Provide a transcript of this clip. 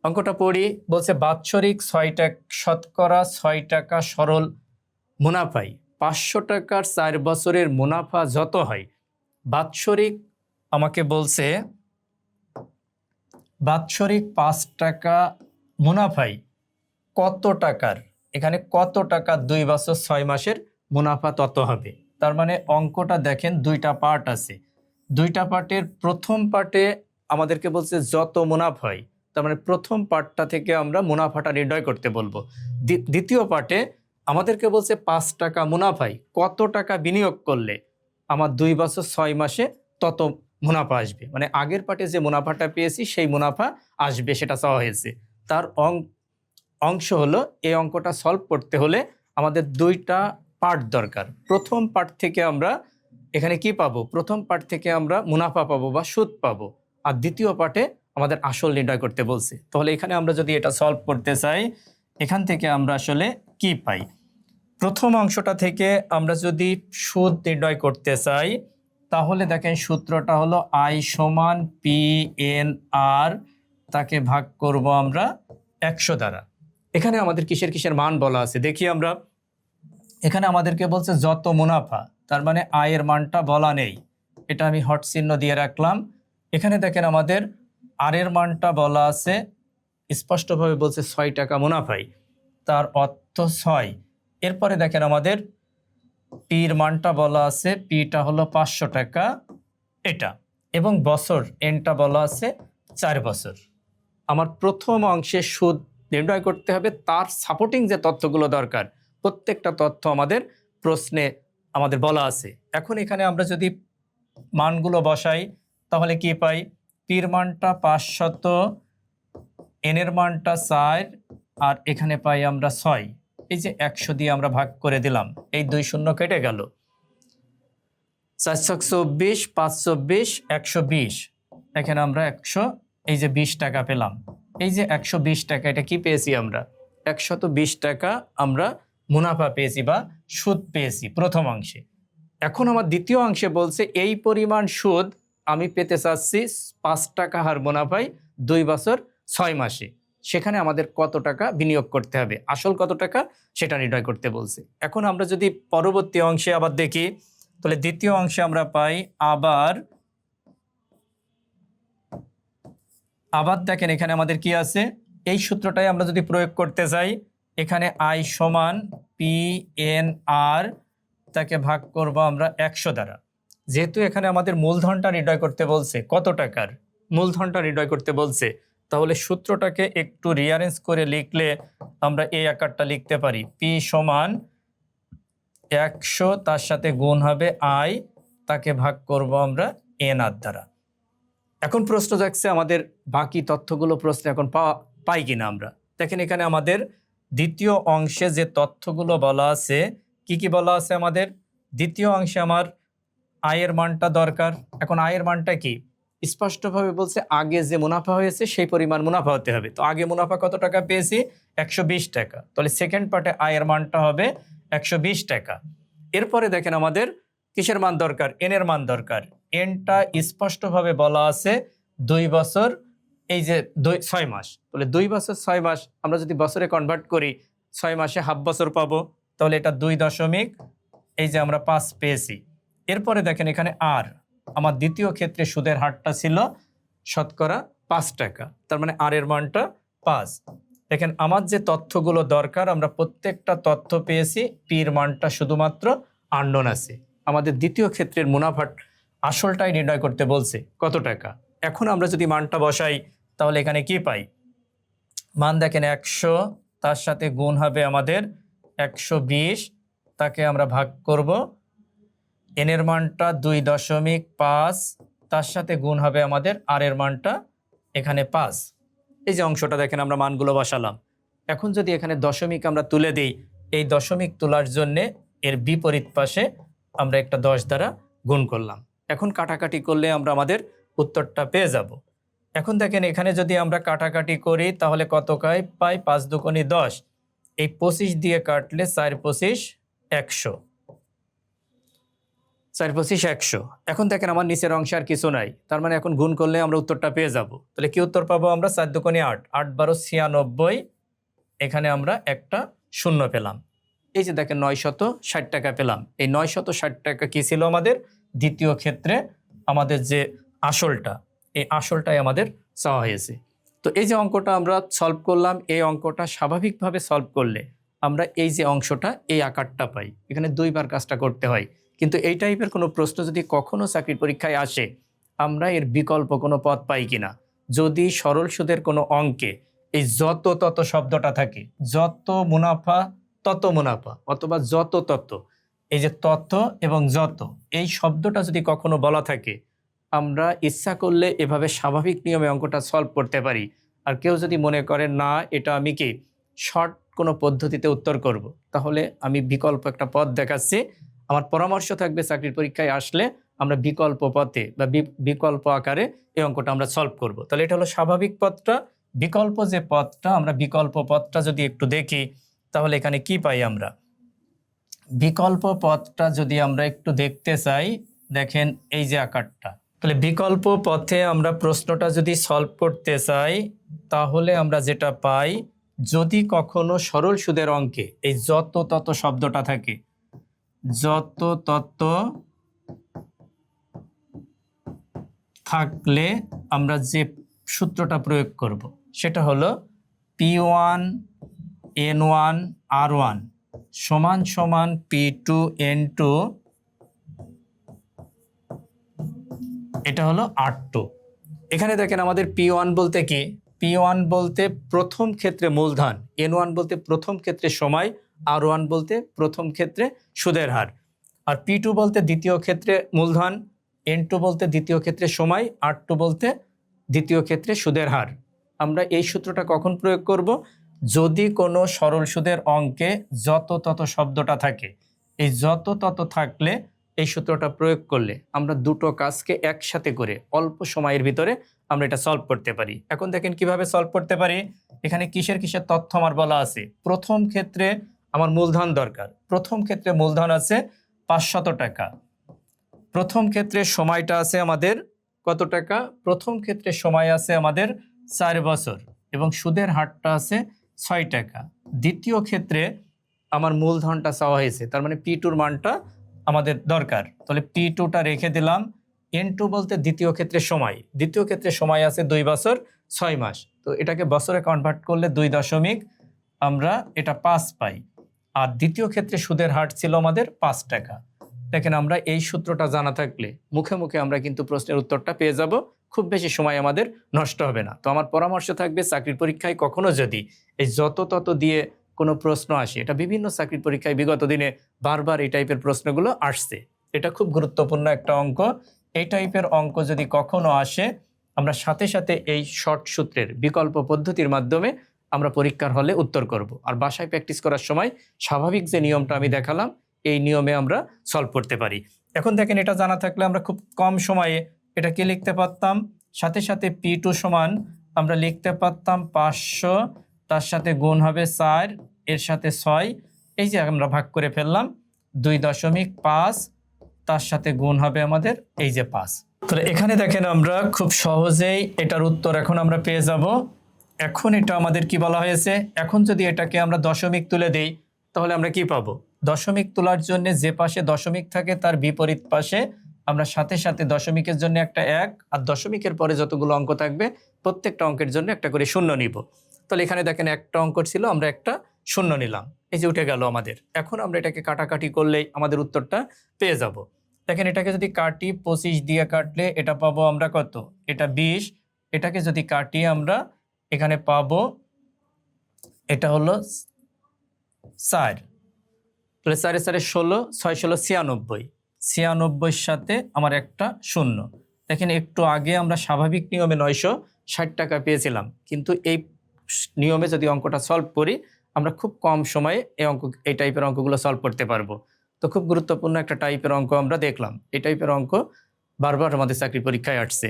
অঙ্কটা পড়ি। বলছে বাৎসরিক 6% সরল মুনাফায় 500 টাকার 4 বছরের মুনাফা যত হয়, বাৎসরিক আমাকে বলছে বাৎসরিক 5 টাকা মুনাফায় কত টাকার, এখানে কত টাকা 2 বছর 6 মাসের মুনাফা তত হবে। তার মানে অঙ্কটা দেখেন দুইটা পার্ট আছে। দুইটা পার্টের প্রথম পার্টে আমাদেরকে বলছে যত মুনাফা হয়, তার মানে প্রথম পার্টটা থেকে আমরা মুনাফাটা নির্ণয় করতে বলবো। দ্বিতীয় পার্টে আমাদেরকে বলছে 5 টাকা মুনাফায় কত টাকা বিনিয়োগ করলে আমার 2 বছর 6 মাসে তত মুনাফা আসবে। মানে আগের পার্টে যে মুনাফাটা পেয়েছি সেই মুনাফা আসবে, সেটা চাওয়া হয়েছে। তার অংশ হলো এই অঙ্কটা সলভ করতে হলে আমাদের দুইটা পার্ট দরকার। প্রথম পার্ট থেকে আমরা এখানে কি পাবো? প্রথম পার্ট থেকে আমরা মুনাফা পাবো বা সুদ পাবো, আর দ্বিতীয় পার্টে আমাদের আসল নির্ণয় করতে বলছে। তাহলে এখানে আমরা যদি এটা সলভ করতে চাই, এখান থেকে আমরা আসলে কি পাই? প্রথম অংশটা থেকে আমরা যদি সুদ নির্ণয় করতে চাই, তাহলে দেখেন সূত্রটা হলো আই সমান PNR, তাকে ভাগ করব আমরা 100 দ্বারা। এখানে আমাদের কিসের কিসের মান বলা আছে দেখি আমরা। এখানে আমাদেরকে বলছে যত মুনাফা, তার মানে আয়ের মানটা বলা নেই, এটা আমি হট চিহ্ন দিয়ে রাখলাম। এখানে দেখেন আমাদের আর এর মানটা বলা আছে, স্পষ্টভাবে বলছে 6 টাকা মুনাফাই, তার অর্থ 6। এরপরে দেখেন আমাদের পির মানটা বলা আছে, পিটা হলো 500 টাকা এটা, এবং বছর এনটা বলা আছে 4 বছর। আমার প্রথম অংশে সুদ নির্ণয় করতে হবে, তার সাপোর্টিং যে তথ্যগুলো দরকার প্রত্যেকটা তথ্য আমাদের প্রশ্নে আমাদের বলা আছে। এখন এখানে আমরা যদি মানগুলো বসাই তাহলে কি পাই? পির মানটা 500, এনের মানটা 4, আর এখানে পাই আমরা 6। এই যে 100 দিয়ে আমরা ভাগ করে দিলাম, এই 2 শূন্য কেটে গেল, 424, 524, 120। এখানে আমরা 100 এই যে 20 টাকা পেলাম। এই যে 120 টাকা, এটা কি পেয়েছি আমরা? 120 টাকা আমরা মুনাফা পেয়েছি বা সুদ পেয়েছি প্রথম অংশে। এখন আমার দ্বিতীয় অংশে বলছে এই পরিমাণ সুদ আমি পেতে চাচ্ছি 5 টাকা হার মুনাফায় 2 বছর 6 মাসে। সেখানে আমাদের কত টাকা বিনিয়োগ করতে হবে, আসল কত টাকা সেটা নির্ণয় করতে বলছে। এখন আমরা যদি পরবর্তী অংশে আবার দেখি, তাহলে দ্বিতীয় অংশে আমরা পাই আবার দেখেন এখানে আমাদের কি আছে, এই সূত্রটাই আমরা যদি প্রয়োগ করতে চাই, এখানে আই সমান PNR, তাকে ভাগ করব আমরা 100 দ্বারা। যেহেতু এখানে আমাদের মূলধনটা নির্ণয় করতে বলছে, কত টাকার মূলধনটা নির্ণয় করতে বলছে, তাহলে সূত্রটাকে একটু রিঅ্যারেঞ্জ করে লিখলে আমরা এই আকারটা লিখতে পারি, P সমান 100, তার সাথে গুণ হবে আই, তাকে ভাগ করব আমরা NR দ্বারা। এখন প্রশ্ন যাচ্ছে আমাদের বাকি তথ্যগুলো প্রশ্নে এখন পাই কিনা আমরা। দেখেন এখানে আমাদের দ্বিতীয় অংশে যে তথ্যগুলো বলা আছে, কি কি বলা আছে আমাদের দ্বিতীয় অংশে? আমার আয়ের মানটা দরকার। এখন আয়ের মানটা কি? স্পষ্টভাবে বলছে আগে যে মুনাফা হয়েছে সেই পরিমাণ মুনাফা হতে হবে। তো আগে মুনাফা কত টাকা পেয়েছি? 120 টাকা। তাহলে সেকেন্ড পার্টে আয়ের মানটা হবে 120 টাকা। এরপরে দেখেন আমাদের কিসের মান দরকার? এনের মান দরকার। এনটা স্পষ্টভাবে বলা আছে 2 বছর এই যে 6 মাস। তাহলে 2 বছর 6 মাস আমরা যদি বছরে কনভার্ট করি, 6 মাসে হাফ বছর পাবো, তাহলে এটা 2 দশমিক এই যে আমরা 5 পেয়েছি। এরপরে দেখেন এখানে আর আমার দ্বিতীয় ক্ষেত্রে সুদের হারটা ছিল শতকরা 5 টাকা, তার মানে আর এর মানটা 5। দেখেন আমার যে তথ্যগুলো দরকার আমরা প্রত্যেকটা তথ্য পেয়েছি, পির মানটা শুধুমাত্র আননোন আছে। আমাদের দ্বিতীয় ক্ষেত্রের মুনাফার আসলটাই নির্ণয় করতে বলছে কত টাকা। এখন আমরা যদি মানটা বসাই তাহলে এখানে কি পাই? মান দেখেন 100, তার সাথে গুণ হবে আমাদের 120, তাকে আমরা ভাগ করব, এনের মানটা 2.5, তার সাথে গুণ হবে আমাদের আর এর মানটা এখানে 5। এই যে অংশটা দেখেন আমরা মানগুলো বসালাম। এখন যদি এখানে দশমিক আমরা তুলে দিই, এই দশমিক তোলার জন্যে এর বিপরীত পাশে আমরা একটা 10 দ্বারা গুণ করলাম। এখন কাটাকাটি করলে আমরা আমাদের উত্তরটা পেয়ে যাব। এখন দেখেন এখানে যদি আমরা কাটাকাটি করি তাহলে কত পাই? 5 দুগুণে 10, এই 25 দিয়ে কাটলে 4 25 100, 4 25 100। এখন দেখেন আমার নিচের অংশে আর কিছু নাই, তার মানে এখন গুণ করলে আমরা উত্তরটা পেয়ে যাব। তাহলে কি উত্তর পাবো আমরা? 4 দুগুণে 8, 8 12 96, এখানে আমরা একটা শূন্য পেলাম। এই যে দেখেন 960 টাকা পেলাম। এই 960 টাকা কি ছিল আমাদের? দ্বিতীয় ক্ষেত্রে আমাদের যে আসলটা, এই আসলটাই আমাদের চাওয়া হয়েছে। তো এই যে অঙ্কটা আমরা সলভ করলাম, এই অঙ্কটা স্বাভাবিকভাবে সলভ করলে আমরা এই যে অংশটা, এই আকারটা পাই। এখানে দুইবার কাজটা করতে হয়, কিন্তু এই টাইপের কোনো প্রশ্ন যদি কখনো চাকরির পরীক্ষায় আসে, আমরা এর বিকল্প কোনো পথ পাই কিনা। যদি সরল সুদের কোনো অঙ্কে এই যত তত শব্দটা থাকে, যত মুনাফা তত মুনাফা, অথবা যত তত, এই যে তত এবং যত, এই শব্দটা যদি কখনো বলা থাকে, আমরা ইচ্ছা করলে এভাবে স্বাভাবিক নিয়মে অঙ্কটা সলভ করতে পারি। আর কেউ যদি মনে করে না এটা আমি কি শর্ট কোনো পদ্ধতিতে উত্তর করব, তাহলে আমি বিকল্প একটা পথ দেখাচ্ছি। আমার পরামর্শ থাকবে চাকরির পরীক্ষায় আসলে আমরা বিকল্প পথে বা বিকল্প আকারে এই অঙ্কটা আমরা সলভ করব। তাহলে এটা হলো স্বাভাবিক পথটা। বিকল্প যে পথটা, আমরা বিকল্প পথটা যদি একটু দেখি, তাহলে এখানে কি পাই আমরা? বিকল্প পথটা যদি আমরা একটু দেখতে চাই, দেখেন এই যে আকারটা। তাহলে বিকল্প পথে আমরা প্রশ্নটা যদি সলভ করতে চাই, তাহলে আমরা যেটা পাই, যদি কখনো সরল সুদের অঙ্কে এই যত তত শব্দটা থাকে, যত তত থাকলে আমরা যে সূত্রটা প্রয়োগ করব সেটা হলো P1 N1 R1 সমান সমান P2 N2, এটা হলো R2। এখানে দেখেন আমাদের P1 বলতে কি? P1 বলতে প্রথম ক্ষেত্রে মূলধন, N1 বলতে প্রথম ক্ষেত্রে সময়, R1 বলতে প্রথম ক্ষেত্রে সুদের হার। আর P2 বলতে দ্বিতীয় ক্ষেত্রে মূলধন, N2 বলতে দ্বিতীয় ক্ষেত্রে সময়, R2 বলতে দ্বিতীয় ক্ষেত্রে সুদের হার। আমরা এই সূত্রটা কখন প্রয়োগ করব? যদি কোনো সরল সুদের অঙ্কে যত তত শব্দটা থাকে, এই যত তত থাকলে এই সূত্রটা প্রয়োগ করলে আমরা দুটো কাজকে একসাথে করে অল্প সময়ের ভিতরে আমরা এটা সলভ করতে পারি। এখন দেখেন কিভাবে সলভ করতে পারি। এখানে কিসের কিসের তথ্য আমার বলা আছে। প্রথম ক্ষেত্রে আমার মূলধন দরকার। প্রথম ক্ষেত্রে মূলধন আছে 500 টাকা। প্রথম ক্ষেত্রে সময়টা আছে আমাদের কত টাকা? প্রথম ক্ষেত্রে সময় আছে আমাদের 4 বছর এবং সুদের হারটা আছে 6 টাকা। দ্বিতীয় ক্ষেত্রে আমার মূলধনটা চাওয়া হয়েছে, তার মানে P2 মানটা আমাদের দরকার। তাহলে P2টা রেখে দিলাম। N2 বলতে দ্বিতীয় ক্ষেত্রে সময়, দ্বিতীয় ক্ষেত্রে সময় আছে 2 বছর 6 মাস। তো এটাকে বছরে কনভার্ট করলে 2 দশমিক আমরা এটা 5 পাই। আর দ্বিতীয় ক্ষেত্রে সুদের হার ছিল আমাদের 5 টাকা। দেখেন আমরা এই সূত্রটা জানা থাকলে মুখে মুখে আমরা কিন্তু প্রশ্নের উত্তরটা পেয়ে যাব, খুব বেশি সময় আমাদের নষ্ট হবে না। তো আমার পরামর্শ থাকবে চাকরির পরীক্ষায় কখনো যদি এই যত তত দিয়ে কোনো প্রশ্ন আসে, এটা বিভিন্ন চাকরির পরীক্ষায় বিগত দিনে বারবার এই টাইপের প্রশ্নগুলো আসছে, এটা খুব গুরুত্বপূর্ণ একটা অঙ্ক। এই টাইপের অঙ্ক যদি কখনো আসে, আমরা সাথে সাথে এই শর্ট সূত্রের বিকল্প পদ্ধতির মাধ্যমে আমরা পরীক্ষার হলে উত্তর করব। আর বাসায় প্র্যাকটিস করার সময় স্বাভাবিক যে নিয়মটা আমি দেখালাম, এই নিয়মে আমরা সলভ করতে পারি। এখন দেখেন এটা জানা থাকলে আমরা খুব কম সময়ে এটা কি লিখতে পারতাম, সাথে সাথে P2 সমান আমরা লিখতে পারতাম 500, তার সাথে গুণ হবে 4, এর সাথে 6, এই যে আমরা ভাগ করে ফেললাম 2.5, তার সাথে গুণ হবে আমাদের এই যে 5। তাহলে এখানে দেখেন আমরা খুব সহজেই এটার উত্তর এখন আমরা পেয়ে যাব। এখন এটা আমাদের কি বলা হয়েছে, এখন যদি এটাকে আমরা দশমিক তুলে দেই, তাহলে আমরা কি পাবো? দশমিক তোলার জন্য যে পাশে দশমিক থাকে তার বিপরীত পাশে আমরা সাথে সাথে দশমিকের জন্য একটা 1, আর দশমিকের পরে যতগুলো অঙ্ক থাকবে প্রত্যেকটা অঙ্কের জন্য একটা করে শূন্য নিব। তাহলে এখানে দেখেন একটা অঙ্ক ছিল, আমরা একটা শূন্য নিলাম, এই যে উঠে গেল আমাদের। এখন আমরা এটাকে কাটাকাটি করলেই আমাদের উত্তরটা পেয়ে যাব। দেখেন এটাকে যদি কাটি, 25 দিয়ে কাটলে এটা পাবো আমরা কত? এটা 20। এটাকে যদি কাটি আমরা এখানে পাবো এটা হলো 4। তাহলে 4 এ 4 এ 16, 6 16 96, 96 সাথে আমার একটা শূন্য। দেখেন একটু আগে আমরা স্বাভাবিক নিয়মে 960 টাকা পেয়েছিলাম, কিন্তু এই নিয়মে যদি অঙ্কটা সলভ করি আমরা খুব কম সময়ে এই টাইপের অঙ্কগুলো সলভ করতে পারবো। তো খুব গুরুত্বপূর্ণ একটা টাইপের অঙ্ক আমরা দেখলাম। এই টাইপের অঙ্ক বারবার আমাদের চাকরি পরীক্ষায় আসছে।